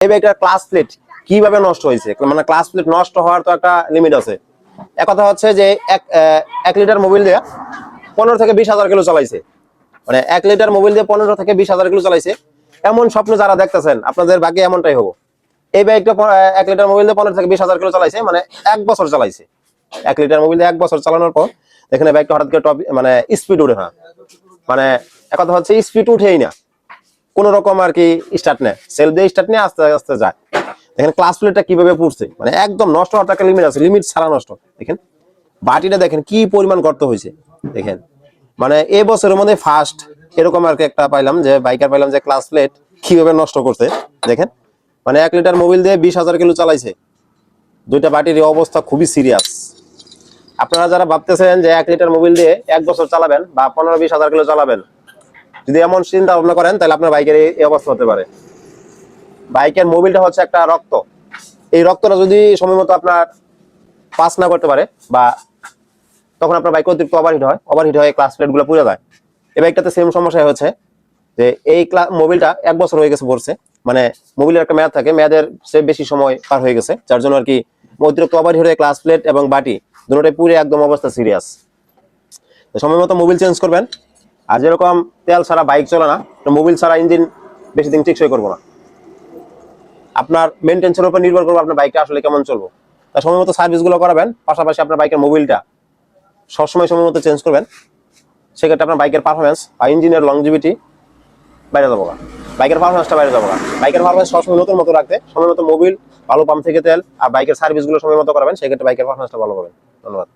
এই বাইকটার class plate কিভাবে নষ্ট হয়েছে, মানে ক্লাস প্লেট নষ্ট হওয়ার তো একটা লিমিট আছে। এক কথা হচ্ছে যে 1 লিটার মোবিল দিয়ে 15 থেকে 20 হাজার কিলো চালাইছে, মানে 1 লিটার মোবিল দিয়ে 15 থেকে 20 হাজার কিলো চালাইছে। এমন স্বপ্ন যারা দেখতেছেন আপনাদের ভাগ্যে এমনটাই হবো। এই বাইকটা 1 লিটার মোবিল দিয়ে 15 থেকে 20 হাজার কিলো চালাইছে, মানে 1 বছর চালাইছে। 1 লিটার মোবিল দিয়ে 1 বছর চালানোর পর এখানে বাইকটা হঠাৎ করে মানে স্পিড উঠে না, মানে এক কথা হচ্ছে স্পিড উঠেই না, কোন রকম আর কি স্টার্ট নেয়, সেলফ দিয়ে স্টার্ট নিয়ে আস্তে আস্তে যায়। দেখেন ক্লাস প্লেটটা কিভাবে পড়ছে, মানে একদম নষ্ট হওয়ার একটা লিমিট আছে, লিমিট ছাড়া নষ্ট। দেখেন বাটিটা দেখেন কি পরিমাণ গর্ত হয়েছে। দেখেন মানে এই বছরের মধ্যে ফার্স্ট এরকম আর কি একটা পাইলাম, যে বাইকার পাইলাম যে ক্লাস প্লেট কিভাবে নষ্ট করছে। দেখেন মানে 1 লিটার মোবিল দিয়ে 20 হাজার কিলো চালাইছে, দুইটা বাটির অবস্থা খুবই সিরিয়াস। আপনারা যারা ভাবতেছেন যে 1 লিটার মোবিল দিয়ে 1 বছর চালাবেন বা 15-20 হাজার কিলো চালাবেন, যদি এমন চিন্তা ভাবনা করেন তাহলে আপনার বাইকের এই অবস্থা হতে পারে। বাইকের মোবিলটা হচ্ছে একটা রক্ত, এই রক্তটা যদি সময় মতো আপনার পাস না করতে পারে বা তখন আপনার বাইক অতিরিক্ত ওভারহিট হয়ে ক্লাস প্লেট গুলো পুড়ে যায়। এই বাইকটাতে সেম সমস্যা হচ্ছে যে এই মোবিলটা 1 বছর হয়ে গেছে পড়ছে, মানে মোবিলের একটা মেয়াদ থাকে, মেয়াদের চেয়ে বেশি সময় পার হয়ে গেছে, যার জন্য আর কি অতিরিক্ত ওভারহিট হয়ে ক্লাস প্লেট এবং বাটি দুটোটাই পুরো একদম অবস্থা সিরিয়াস। সময় মতো মোবিল চেঞ্জ করবেন। আর যেরকম তেল ছাড়া বাইক চলে না, মোবিল ছাড়া ইঞ্জিন বেশি দিন টেকসই করবো না। আপনার মেনটেন্সের উপর নির্ভর করবো আপনার বাইকটা আসলে কেমন চলবো। তাই সময় মতো সার্ভিস গুলো করাবেন, পাশাপাশি আপনার বাইকের মোবিলটা সবসময় সময় মতো চেঞ্জ করবেন। সেক্ষেত্রে আপনার বাইকের পারফরমেন্স আর ইঞ্জিনের লংজিভিটি বাইরে যাবো, বাইকের পারফরমেন্সটা বাইরে যাবো। বাইকের পারফরমেন্স সবসময় নতুন মতো রাখতে সময় মতো মোবিল, ভালো পাম্প থেকে তেল আর বাইকের সার্ভিস গুলো সময় মতো করাবেন, সেক্ষেত্রে বাইকের পারফরমেন্সটা ভালো পাবেন। ধন্যবাদ।